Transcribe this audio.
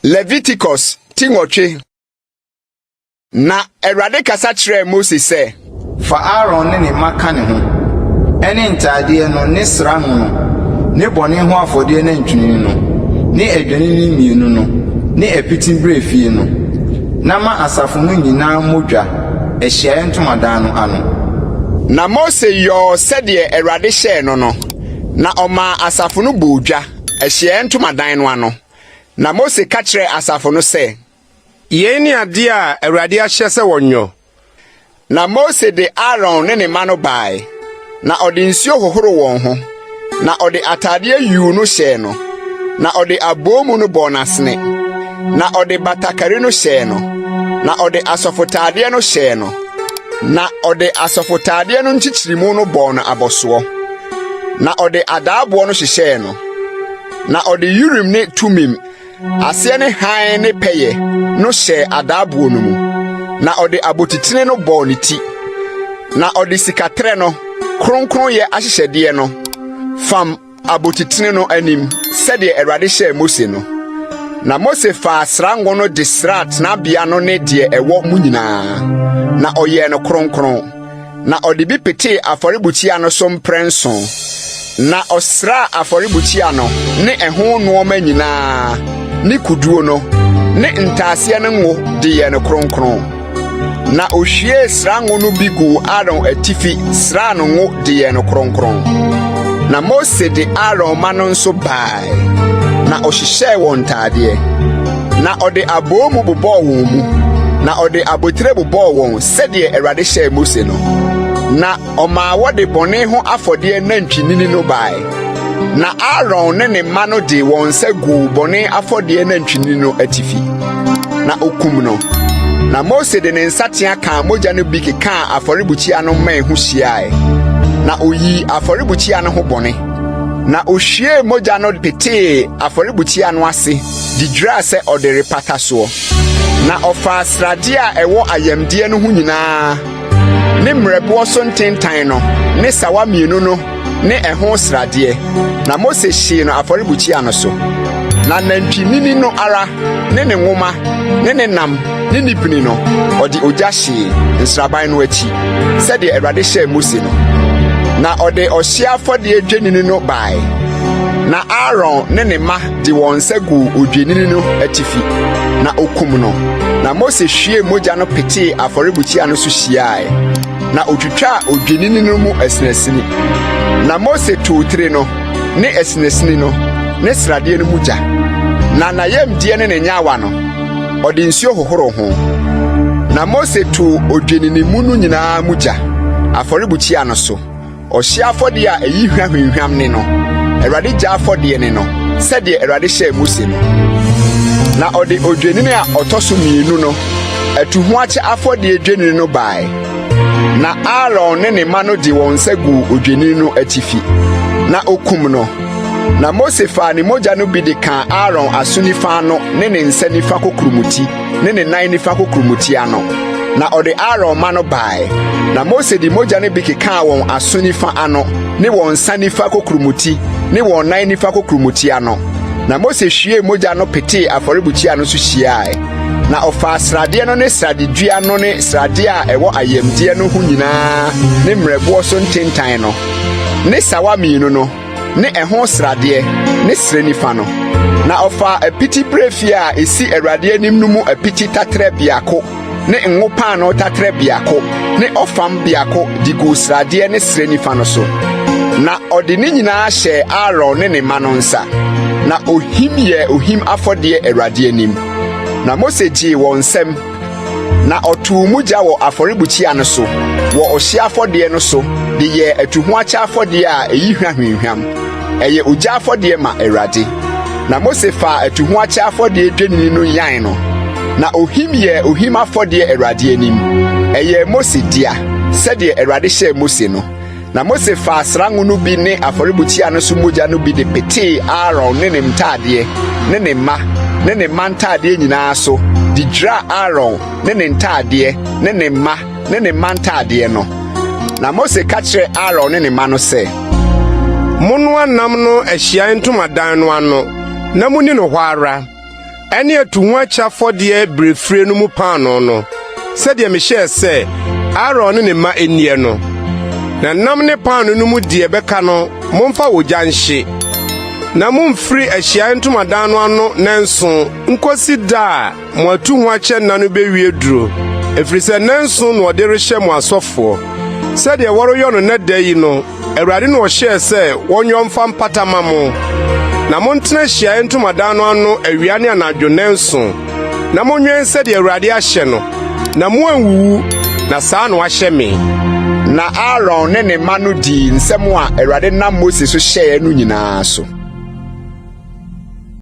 Leviticus Timothy. Na Erade kasa kyerɛ Moses sɛ, fa Aaron ne maka ne ho ɛne ntaadeɛ no ne sra no ne bɔne ho afɔdeɛ na ntwinini no ne adwanini mienu no ne apiti brɛfie no na ma asafo no nyinaa modwa ahyiaeɛ ntomadan no ano. Na Mose yɔ sɛdeɛ Erade hyɛɛ no no, na ɔma asafo no bɔ odwa ahyiaeɛ ntomadan no ano. Na Mose ka kyerɛ asafo no sɛ, yei ni ade a Awurade ahyɛ sɛ wɔnyɔ. Na Mose de Aaron ne ne ma no bae, na ɔde nsuo hohoro wɔn ho, na ɔde atadeɛ yuu no hyɛɛ no, na ɔde aboomu no bɔɔ n'asene, na ɔde batakari no hyɛɛ no, na ɔde asɔfotadeɛ no hyɛɛ no, na ɔde asɔfotadeɛ no nkyikyirimu no bɔɔ no abɔsoɔ, na ɔde adaaboɔ no hyehyɛɛ no, na ɔde Urim ne Tumim aseɛ ne hann ne pɛyɛ no hyɛ adaaboɔ no mu, na ɔde abotitene no bɔɔ ne ti, na ɔde sikatrɛ no kronkronyɛ ahyehyɛdeɛ no fam abotitene no anim sɛdeɛ Awurade hyɛɛ Mose no. Na Mose faa srango no de sraa tenabea no ne deɛ ɛwɔ mu nyinaa, na ɔyɛɛ no kronkron, na ɔde bi petee afɔrebukyia no so mprɛnson, na ɔsraa afɔrebukyia no ne ɛho nneɛma nyinaa ne kuduo no ne ntaaseɛ no ngo de yɛ no kronkron. Na ohwie srango no bi gu Aaron atifi sraa no ngo de yɛ no kronkron. Na Mose de Aaron ma no nso bae, na ɔhyehyɛɛ wɔn ntaadeɛ, na ɔde aboomu bobɔɔ wɔn mu, na ɔde abotire bobɔɔ wɔn sɛdeɛ Awurade hyɛɛ Mose no. Na ɔmaa wɔde bɔne ho afɔdeɛ nantwinini no bae, na Aaron ne ne ma no de wɔn nsa gu bɔne afɔdeɛ nantwinini no atifi, na okum no. Na Mose de ne nsateaa kaa mogya no bi kekaa afɔrebukyia no mmɛn ho hyiae, na oyii afɔrebukyia no ho bɔne, na ohwie mogya no petee afɔrebukyia no ase de dwiraa sɛ ɔde repata soɔ. Na ɔfaa sradeɛ a ɛwɔ ayamdeɛ no ho nyinaa ne mmerɛboɔ so ntentan no ne sawa mmienu no ne ɛho sradeɛ, na Mose hyee no afɔrebukyia no so. Na nantwinini no ara ne ne nwoma ne ne nam ne nipini no ɔde ogya hyee nsraban no akyi sɛdeɛ Awurade hyɛɛ Mose no. Na ɔde ɔhyeɛ afɔdeɛ dwennini no bae, na Aaron ne ne ma de wɔn nsa gu odwennini no atifi, na okum no. Na Mose hwie mogya no petee afɔrebukyia no so hyiae, na otwitwaa odwennini no mu asinasini. Na Mose too tire no ne asinasini no ne sradeɛ no mu gya, na n'ayamdeɛ ne ne nyaawa no ɔde nsuo hohoro ho. Na Mose too odwennini mu no nyinaa mu gya afɔrebukyia no so. Ɔhyeɛ afɔdeɛ a ɛyi hwahwehwam ne no, Awurade gya afɔdeɛ ne no sɛdeɛ Awurade hyɛɛ Mose no. Na ɔde odwennini a ɔtɔ so mmienu no atu ho akyɛ afɔdeɛ dwennini no bae, na Aaron ne ne ma no de wɔn nsa gu odwennini no atifi, na okum no. Na Mose faa ne mogya no bi de kaa Aaron aso nifa ano ne ne nsa nifa kokurumuti ne ne nan nifa kokurumuti ano, na ɔde Aaron ma no bae. Na Mose de mogya no bi kekaa wɔn aso nifa ano ne wɔn nsa nifa kokurumuti ne wɔn nan nifa kokurumuti ano. Na Mose hwie mogya no petee afɔrebukyia no so hyiae, na ɔfaa sradeɛ no ne sradedua no ne sradeɛ a ɛwɔ ayamdeɛ no ho nyinaa ne mmerɛboɔ so ntentan no ne sawa mmienu no ne ɛho sradeɛ ne srɛ nifa no. Na ɔfaa apiti brɛfie a esi Awurade anim no mu apiti tatrɛ biako ne ngo paano tatrɛ biako ne ɔfam biako de gu sradeɛ ne srɛ nifa no so. Na ɔde ne nyinaa hyɛɛ Aaron ne ne ma no nsa, na ohim yɛ ohim afɔdeɛ Awurade anim. Na Mose gyee wɔn nsam, na ɔtoo mogya wɔ afɔrebukyia no so wɔ ɔhyeɛ afɔdeɛ no so de yɛ atuho akyɛ afɔdeɛ a ɛyi hwahwehwam, ɛyɛ ogya afɔdeɛ ma Awurade. Na Mose faa atuho akyɛ afɔdeɛ dwennini no yan no, na ohim yɛ ohim afɔdeɛ Awurade anim, ɛyɛ Mose dea sɛdeɛ Awurade hyɛɛ Mose no. Na Mose faa srango no bi ne afɔrebukyia no so mogya no bi de petee Aaron ne ne ntaadeɛ ne ne ma ne ne ma ntaadeɛ nyinaa so de dwiraa Aaron ne ne ntaadeɛ ne ne ma ne ne ma ntaadeɛ no. Na Mose ka kyerɛ Aaron ne ne ma no sɛ, Monoa nam no ahyiaeɛ ntomadan no ano, na muni no hɔ ara. ɛne atu ho akyafɔdeɛ brefire no mu paano no sɛdeɛ mehyɛɛ sɛ Aaron ne ne mma ennie no. Na nam ne paano no mu deɛ bɛka no momfa wogya nhye. Na momfiri Ahyiae Ntomadan no ano nanson nkosi da a mo atu ho akyɛ nna no bewie duro. Ɛfiri sɛ nanson na ɔde rehyɛ mo asɔfoɔ. Sɛdeɛ wɔreyɔ no nna da yi no, Awurade na ɔhyɛɛ sɛ wɔnyɔ mfa mpatama mo. Na montena Ahyiae Ntomadan no ano awia ne anadwo nanson. Na monwɛn sɛdeɛ Awurade ahyɛ no. Na moanwuwu, na saa na wahyɛ me. Na Aaron ne ne mma no dii nsɛm a Awurade nam Mose so hyɛɛ no nyinaa so.